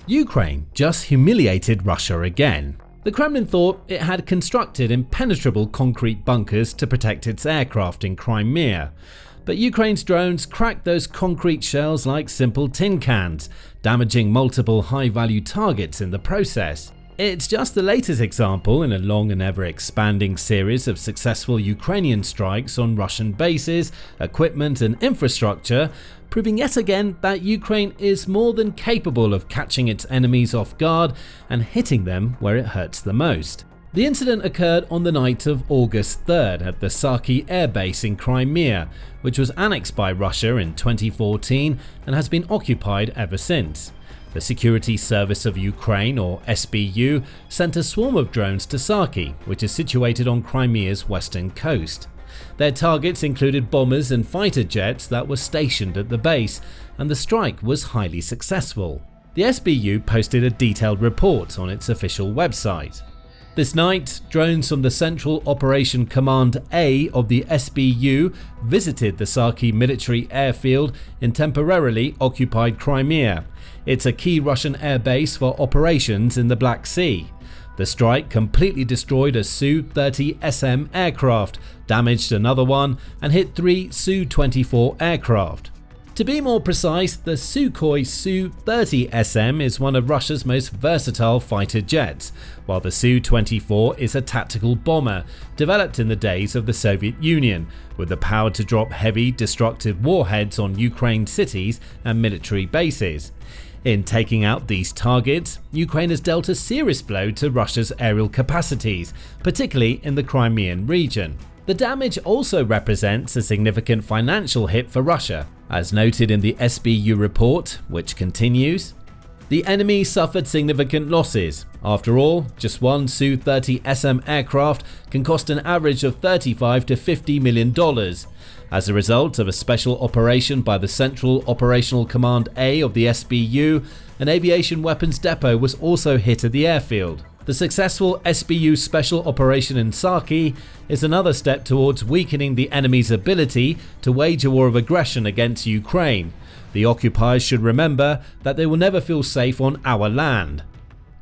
Ukraine just humiliated Russia again. The Kremlin thought it had constructed impenetrable concrete bunkers to protect its aircraft in Crimea. But Ukraine's drones cracked those concrete shells like simple tin cans, damaging multiple high-value targets in the process. It's just the latest example in a long and ever-expanding series of successful Ukrainian strikes on Russian bases, equipment and infrastructure, proving yet again that Ukraine is more than capable of catching its enemies off guard and hitting them where it hurts the most. The incident occurred on the night of August 3rd at the Saki airbase in Crimea, which was annexed by Russia in 2014 and has been occupied ever since. The Security Service of Ukraine, or SBU, sent a swarm of drones to Saki, which is situated on Crimea's western coast. Their targets included bombers and fighter jets that were stationed at the base, and the strike was highly successful. The SBU posted a detailed report on its official website. This night, drones from the Central Operation Command A of the SBU visited the Saki military airfield in temporarily occupied Crimea. It's a key Russian airbase for operations in the Black Sea. The strike completely destroyed a Su-30SM aircraft, damaged another one, and hit 3 Su-24 aircraft. To be more precise, the Sukhoi Su-30SM is one of Russia's most versatile fighter jets, while the Su-24 is a tactical bomber developed in the days of the Soviet Union, with the power to drop heavy, destructive warheads on Ukraine cities and military bases. In taking out these targets, Ukraine has dealt a serious blow to Russia's aerial capacities, particularly in the Crimean region. The damage also represents a significant financial hit for Russia, as noted in the SBU report, which continues. The enemy suffered significant losses. After all, just one Su-30SM aircraft can cost an average of $35 to $50 million. As a result of a special operation by the Central Operational Command A of the SBU, an aviation weapons depot was also hit at the airfield. The successful SBU special operation in Saki is another step towards weakening the enemy's ability to wage a war of aggression against Ukraine. The occupiers should remember that they will never feel safe on our land.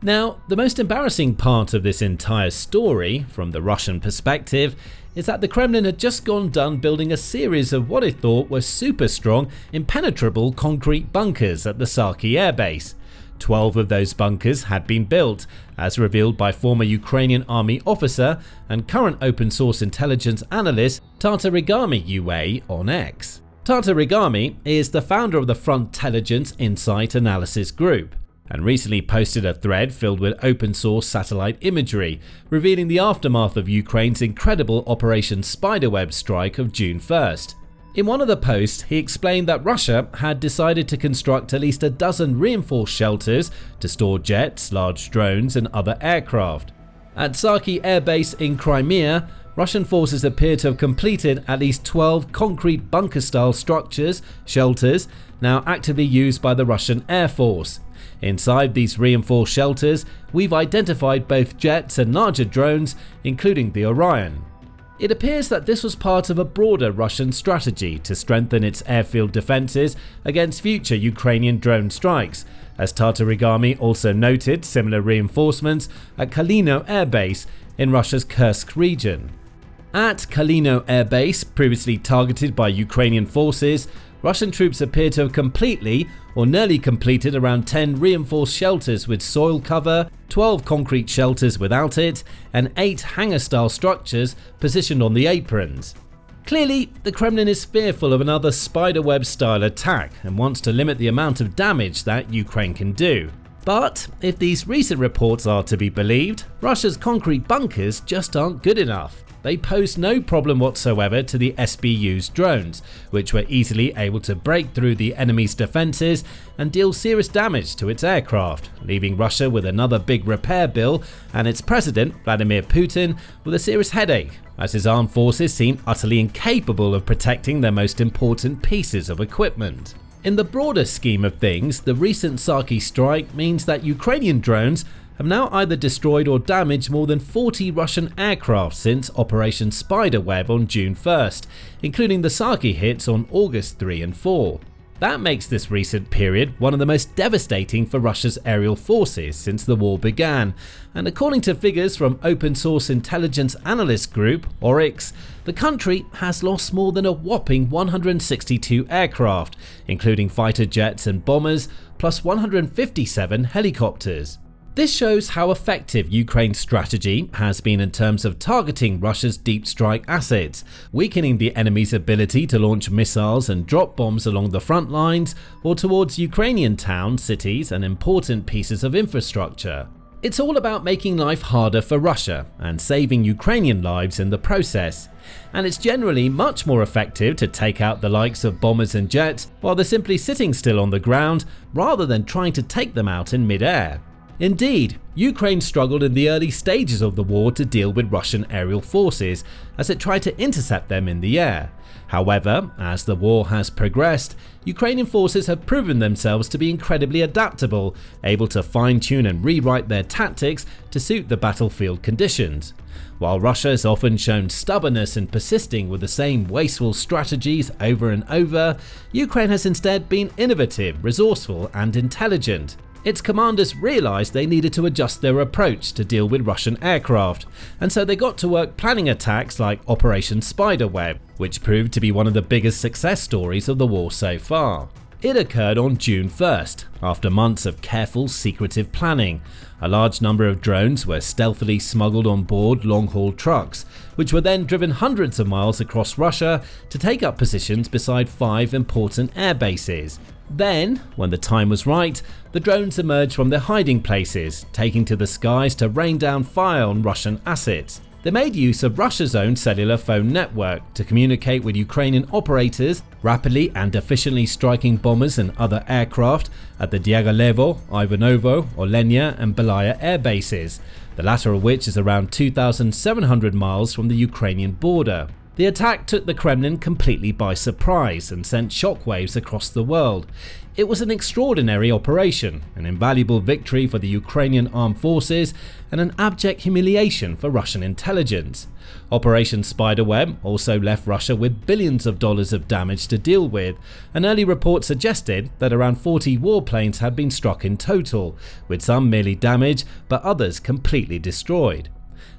Now, the most embarrassing part of this entire story, from the Russian perspective, is that the Kremlin had just gone done building a series of what it thought were super strong, impenetrable concrete bunkers at the Saki airbase. 12 of those bunkers had been built, as revealed by former Ukrainian army officer and current open source intelligence analyst Tatarigami UA on X. Tatarigami is the founder of the Frontelligence Insight Analysis Group, and recently posted a thread filled with open source satellite imagery, revealing the aftermath of Ukraine's incredible Operation Spiderweb strike of June 1st. In one of the posts, he explained that Russia had decided to construct at least a dozen reinforced shelters to store jets, large drones and other aircraft. At Saki airbase in Crimea, Russian forces appear to have completed at least 12 concrete bunker-style structures, shelters, now actively used by the Russian Air Force. Inside these reinforced shelters, we've identified both jets and larger drones, including the Orion. It appears that this was part of a broader Russian strategy to strengthen its airfield defenses against future Ukrainian drone strikes, as Tatarigami also noted similar reinforcements at Kalino Air Base in Russia's Kursk region. At Kalino Air Base, previously targeted by Ukrainian forces, Russian troops appear to have completely or nearly completed around 10 reinforced shelters with soil cover, 12 concrete shelters without it, and 8 hangar-style structures positioned on the aprons. Clearly, the Kremlin is fearful of another Spiderweb-style attack and wants to limit the amount of damage that Ukraine can do. But if these recent reports are to be believed, Russia's concrete bunkers just aren't good enough. They pose no problem whatsoever to the SBU's drones, which were easily able to break through the enemy's defenses and deal serious damage to its aircraft, leaving Russia with another big repair bill and its president, Vladimir Putin, with a serious headache, as his armed forces seem utterly incapable of protecting their most important pieces of equipment. In the broader scheme of things, the recent Saki strike means that Ukrainian drones have now either destroyed or damaged more than 40 Russian aircraft since Operation Spiderweb on June 1st, including the Saki hits on August 3 and 4. That makes this recent period one of the most devastating for Russia's aerial forces since the war began, and according to figures from open source intelligence analyst group Oryx, the country has lost more than a whopping 162 aircraft, including fighter jets and bombers, plus 157 helicopters. This shows how effective Ukraine's strategy has been in terms of targeting Russia's deep strike assets, weakening the enemy's ability to launch missiles and drop bombs along the front lines or towards Ukrainian towns, cities, and important pieces of infrastructure. It's all about making life harder for Russia and saving Ukrainian lives in the process. And it's generally much more effective to take out the likes of bombers and jets while they're simply sitting still on the ground rather than trying to take them out in mid-air. Indeed, Ukraine struggled in the early stages of the war to deal with Russian aerial forces as it tried to intercept them in the air. However, as the war has progressed, Ukrainian forces have proven themselves to be incredibly adaptable, able to fine-tune and rewrite their tactics to suit the battlefield conditions. While Russia has often shown stubbornness in persisting with the same wasteful strategies over and over, Ukraine has instead been innovative, resourceful, and intelligent. Its commanders realized they needed to adjust their approach to deal with Russian aircraft, and so they got to work planning attacks like Operation Spiderweb, which proved to be one of the biggest success stories of the war so far. It occurred on June 1st, after months of careful, secretive planning. A large number of drones were stealthily smuggled on board long-haul trucks, which were then driven hundreds of miles across Russia to take up positions beside 5 important air bases. Then, when the time was right, the drones emerged from their hiding places, taking to the skies to rain down fire on Russian assets. They made use of Russia's own cellular phone network to communicate with Ukrainian operators, rapidly and efficiently striking bombers and other aircraft at the Diaghilevo, Ivanovo, Olenia and Belaya air bases, the latter of which is around 2,700 miles from the Ukrainian border. The attack took the Kremlin completely by surprise and sent shockwaves across the world. It was an extraordinary operation, an invaluable victory for the Ukrainian armed forces, and an abject humiliation for Russian intelligence. Operation Spiderweb also left Russia with billions of dollars of damage to deal with. An early report suggested that around 40 warplanes had been struck in total, with some merely damaged but others completely destroyed.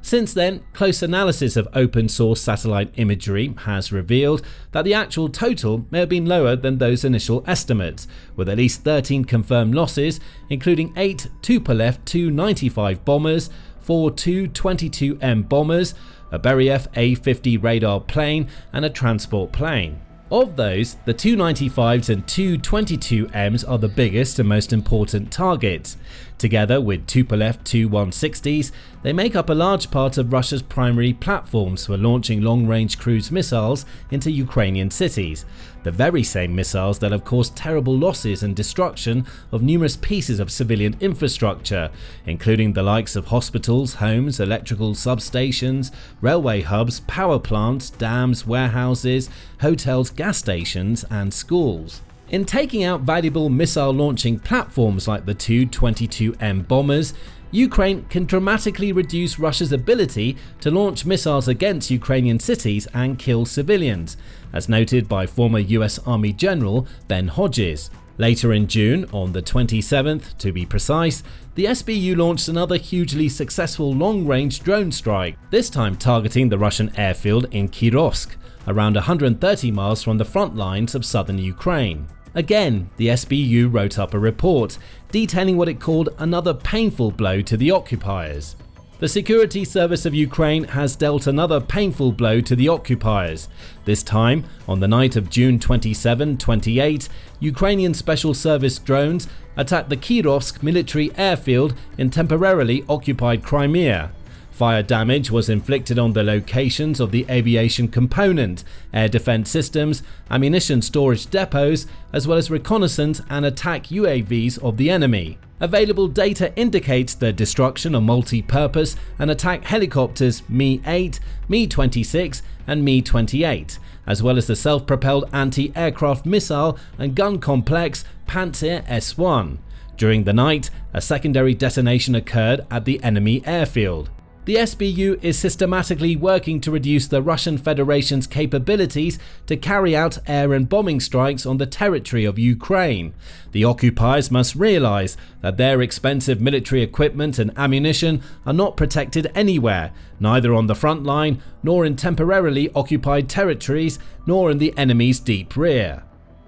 Since then, close analysis of open source satellite imagery has revealed that the actual total may have been lower than those initial estimates, with at least 13 confirmed losses, including 8 Tupolev Tu-95 bombers, 4 Tu-22M bombers, a Beriev A-50 radar plane, and a transport plane. Of those, the Tu-95s and Tu-22Ms are the biggest and most important targets. Together with Tupolev Tu-160s, they make up a large part of Russia's primary platforms for launching long-range cruise missiles into Ukrainian cities, the very same missiles that have caused terrible losses and destruction of numerous pieces of civilian infrastructure, including the likes of hospitals, homes, electrical substations, railway hubs, power plants, dams, warehouses, hotels, gas stations, and schools. In taking out valuable missile launching platforms like the Tu-22M bombers, Ukraine can dramatically reduce Russia's ability to launch missiles against Ukrainian cities and kill civilians, as noted by former US Army General Ben Hodges. Later in June, on the 27th to be precise, the SBU launched another hugely successful long-range drone strike, this time targeting the Russian airfield in Kirovske, around 130 miles from the front lines of southern Ukraine. Again, the SBU wrote up a report detailing what it called another painful blow to the occupiers. The Security Service of Ukraine has dealt another painful blow to the occupiers. This time, on the night of June 27-28, Ukrainian Special Service drones attacked the Kirovske military airfield in temporarily occupied Crimea. Fire damage was inflicted on the locations of the aviation component, air defense systems, ammunition storage depots, as well as reconnaissance and attack UAVs of the enemy. Available data indicates the destruction of multi-purpose and attack helicopters Mi-8, Mi-26 and Mi-28, as well as the self-propelled anti-aircraft missile and gun complex Pantsir S-1. During the night, a secondary detonation occurred at the enemy airfield. The SBU is systematically working to reduce the Russian Federation's capabilities to carry out air and bombing strikes on the territory of Ukraine. The occupiers must realize that their expensive military equipment and ammunition are not protected anywhere, neither on the front line, nor in temporarily occupied territories, nor in the enemy's deep rear.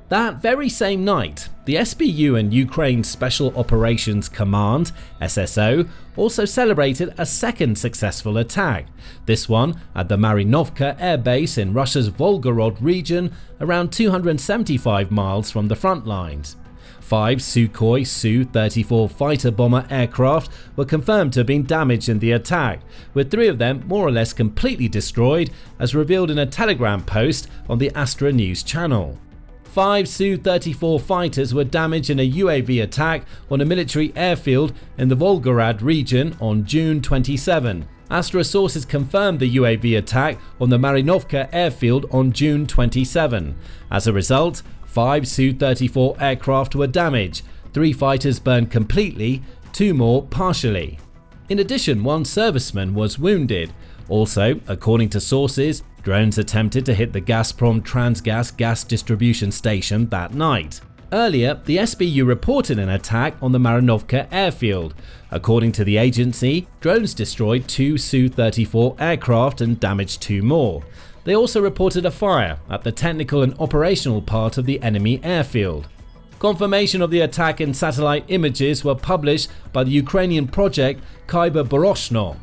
That very same night, the SBU and Ukraine Special Operations Command (SSO) also celebrated a second successful attack, this one at the Marinovka airbase in Russia's Volgorod region, around 275 miles from the front lines. 5 Sukhoi Su-34 fighter bomber aircraft were confirmed to have been damaged in the attack, with 3 of them more or less completely destroyed, as revealed in a Telegram post on the Astra News channel. 5 Su-34 fighters were damaged in a UAV attack on a military airfield in the Volgorad region on June 27. Astra sources confirmed the UAV attack on the Marinovka airfield on June 27. As a result, 5 Su-34 aircraft were damaged, 3 fighters burned completely, 2 more partially. In addition, 1 serviceman was wounded. Also, according to sources, drones attempted to hit the Gazprom Transgas gas distribution station that night. Earlier, the SBU reported an attack on the Marinovka airfield. According to the agency, drones destroyed 2 Su-34 aircraft and damaged 2 more. They also reported a fire at the technical and operational part of the enemy airfield. Confirmation of the attack and satellite images were published by the Ukrainian project Kyber.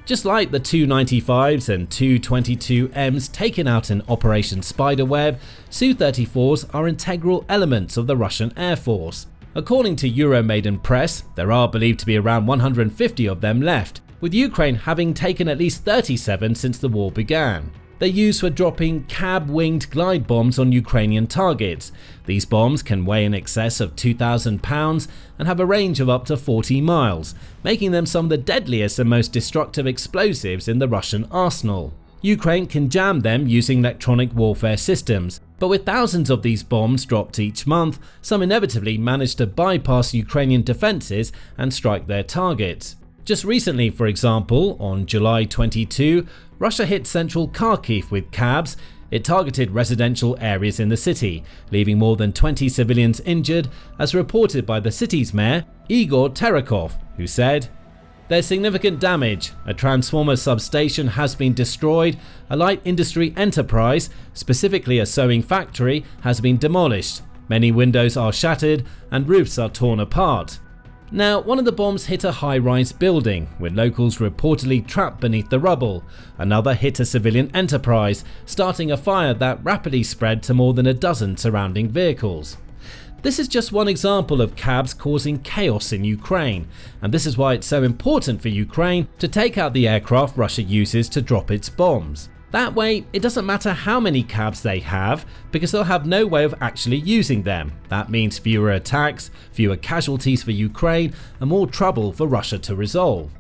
Just like the 295s and 222Ms taken out in Operation Spiderweb, Su-34s are integral elements of the Russian Air Force. According to Euromaidan Press, there are believed to be around 150 of them left, with Ukraine having taken at least 37 since the war began. They're used for dropping cab-winged glide bombs on Ukrainian targets. These bombs can weigh in excess of 2,000 pounds and have a range of up to 40 miles, making them some of the deadliest and most destructive explosives in the Russian arsenal. Ukraine can jam them using electronic warfare systems, but with thousands of these bombs dropped each month, some inevitably manage to bypass Ukrainian defenses and strike their targets. Just recently, for example, on July 22, Russia hit central Kharkiv with cabs. It targeted residential areas in the city, leaving more than 20 civilians injured, as reported by the city's mayor, Igor Terekov, who said, "There's significant damage. A transformer substation has been destroyed. A light industry enterprise, specifically a sewing factory, has been demolished. Many windows are shattered and roofs are torn apart." Now, one of the bombs hit a high-rise building, with locals reportedly trapped beneath the rubble. Another hit a civilian enterprise, starting a fire that rapidly spread to more than a dozen surrounding vehicles. This is just one example of cabs causing chaos in Ukraine, and this is why it's so important for Ukraine to take out the aircraft Russia uses to drop its bombs. That way, it doesn't matter how many cabs they have, because they'll have no way of actually using them. That means fewer attacks, fewer casualties for Ukraine, and more trouble for Russia to resolve.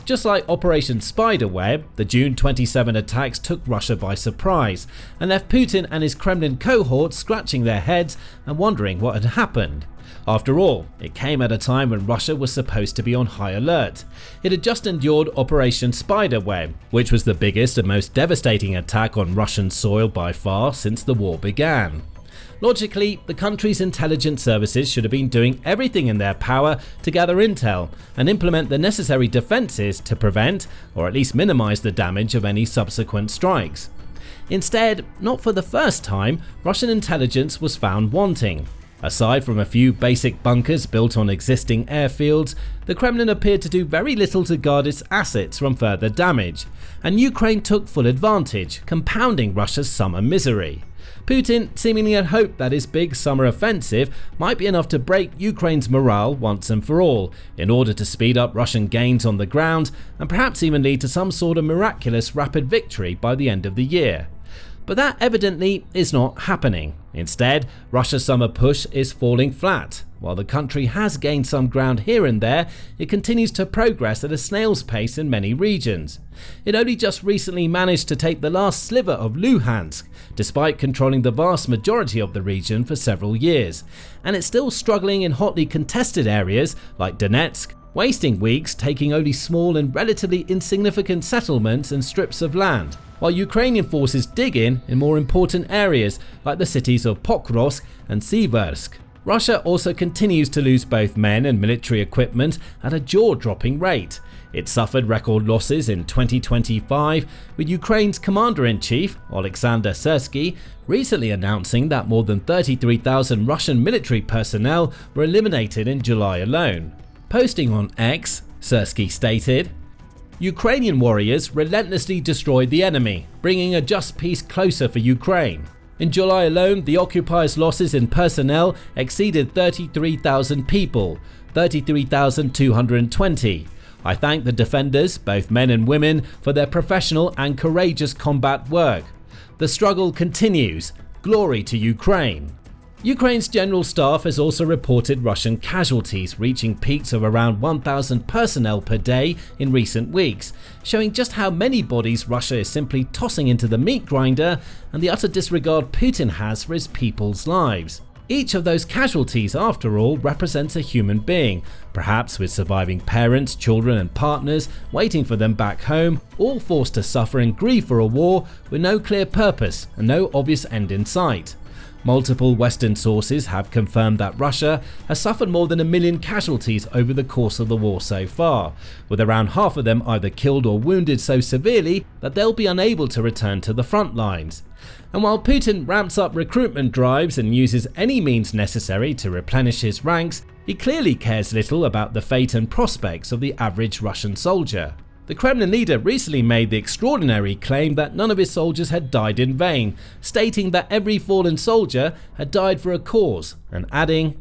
Just like Operation Spiderweb, the June 27 attacks took Russia by surprise and left Putin and his Kremlin cohorts scratching their heads and wondering what had happened. After all, it came at a time when Russia was supposed to be on high alert. It had just endured Operation Spiderweb, which was the biggest and most devastating attack on Russian soil by far since the war began. Logically, the country's intelligence services should have been doing everything in their power to gather intel and implement the necessary defenses to prevent, or at least minimize the damage of any subsequent strikes. Instead, not for the first time, Russian intelligence was found wanting. Aside from a few basic bunkers built on existing airfields, the Kremlin appeared to do very little to guard its assets from further damage, and Ukraine took full advantage, compounding Russia's summer misery. Putin seemingly had hoped that his big summer offensive might be enough to break Ukraine's morale once and for all, in order to speed up Russian gains on the ground and perhaps even lead to some sort of miraculous rapid victory by the end of the year. But that evidently is not happening. Instead, Russia's summer push is falling flat. While the country has gained some ground here and there, it continues to progress at a snail's pace in many regions. It only just recently managed to take the last sliver of Luhansk, despite controlling the vast majority of the region for several years, and it's still struggling in hotly contested areas like Donetsk, wasting weeks taking only small and relatively insignificant settlements and strips of land, while Ukrainian forces dig in more important areas like the cities of Pokrovsk and Siversk. Russia also continues to lose both men and military equipment at a jaw-dropping rate. It suffered record losses in 2025, with Ukraine's commander-in-chief, Alexander Saky, recently announcing that more than 33,000 Russian military personnel were eliminated in July alone. Posting on X, Saky stated, "Ukrainian warriors relentlessly destroyed the enemy, bringing a just peace closer for Ukraine. In July alone, the occupiers' losses in personnel exceeded 33,000 people, 33,220. I thank the defenders, both men and women, for their professional and courageous combat work. The struggle continues. Glory to Ukraine." Ukraine's general staff has also reported Russian casualties reaching peaks of around 1,000 personnel per day in recent weeks, showing just how many bodies Russia is simply tossing into the meat grinder and the utter disregard Putin has for his people's lives. Each of those casualties, after all, represents a human being, perhaps with surviving parents, children and partners waiting for them back home, all forced to suffer and grieve for a war with no clear purpose and no obvious end in sight. Multiple Western sources have confirmed that Russia has suffered more than 1 million casualties over the course of the war so far, with around half of them either killed or wounded so severely that they'll be unable to return to the front lines. And while Putin ramps up recruitment drives and uses any means necessary to replenish his ranks, he clearly cares little about the fate and prospects of the average Russian soldier. The Kremlin leader recently made the extraordinary claim that none of his soldiers had died in vain, stating that every fallen soldier had died for a cause, and adding,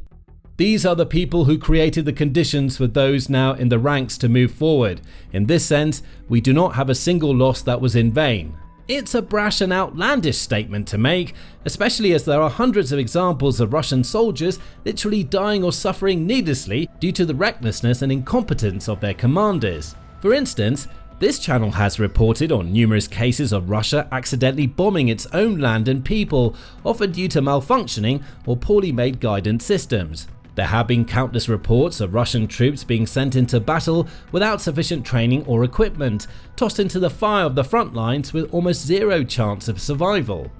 "These are the people who created the conditions for those now in the ranks to move forward. In this sense, we do not have a single loss that was in vain." It's a brash and outlandish statement to make, especially as there are hundreds of examples of Russian soldiers literally dying or suffering needlessly due to the recklessness and incompetence of their commanders. For instance, this channel has reported on numerous cases of Russia accidentally bombing its own land and people, often due to malfunctioning or poorly made guidance systems. There have been countless reports of Russian troops being sent into battle without sufficient training or equipment, tossed into the fire of the front lines with almost zero chance of survival.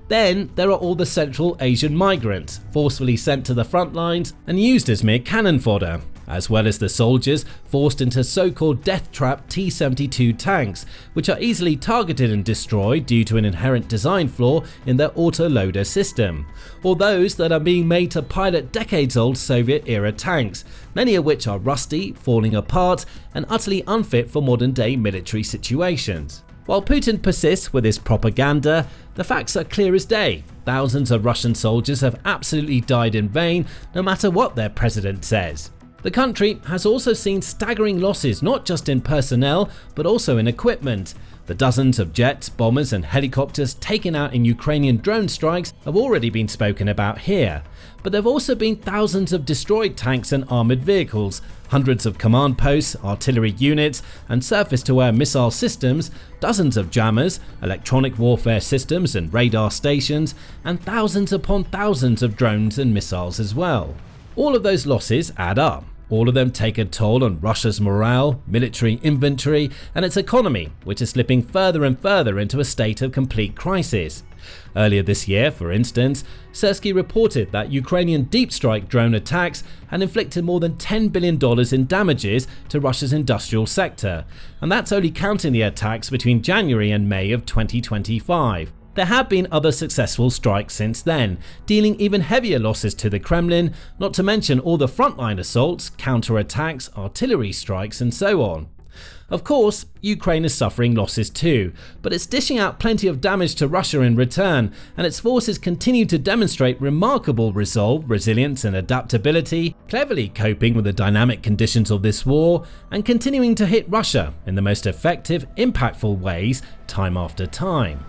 Then there are all the Central Asian migrants, forcefully sent to the front lines and used as mere cannon fodder, as well as the soldiers forced into so-called death trap T-72 tanks, which are easily targeted and destroyed due to an inherent design flaw in their autoloader system, or those that are being made to pilot decades-old Soviet-era tanks, many of which are rusty, falling apart, and utterly unfit for modern-day military situations. While Putin persists with his propaganda, the facts are clear as day. Thousands of Russian soldiers have absolutely died in vain, no matter what their president says. The country has also seen staggering losses not just in personnel but also in equipment. The dozens of jets, bombers and helicopters taken out in Ukrainian drone strikes have already been spoken about here, but there have also been thousands of destroyed tanks and armoured vehicles, hundreds of command posts, artillery units and surface-to-air missile systems, dozens of jammers, electronic warfare systems and radar stations, and thousands upon thousands of drones and missiles as well. All of those losses add up. All of them take a toll on Russia's morale, military inventory, and its economy, which is slipping further and further into a state of complete crisis. Earlier this year, for instance, Saky reported that Ukrainian deep strike drone attacks had inflicted more than $10 billion in damages to Russia's industrial sector, and that's only counting the attacks between January and May of 2025. There have been other successful strikes since then, dealing even heavier losses to the Kremlin, not to mention all the frontline assaults, counter-attacks, artillery strikes and so on. Of course, Ukraine is suffering losses too, but it's dishing out plenty of damage to Russia in return, and its forces continue to demonstrate remarkable resolve, resilience and adaptability, cleverly coping with the dynamic conditions of this war, and continuing to hit Russia in the most effective, impactful ways time after time.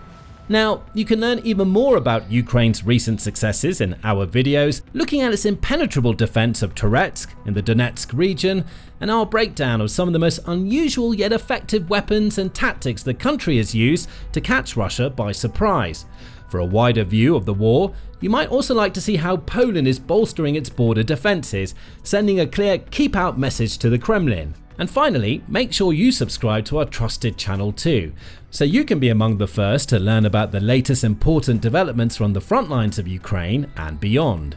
Now, you can learn even more about Ukraine's recent successes in our videos, looking at its impenetrable defense of Kirovske in the Donetsk region, and our breakdown of some of the most unusual yet effective weapons and tactics the country has used to catch Russia by surprise. For a wider view of the war, you might also like to see how Poland is bolstering its border defences, sending a clear keep out message to the Kremlin. And finally, make sure you subscribe to our trusted channel too, so you can be among the first to learn about the latest important developments from the front lines of Ukraine and beyond.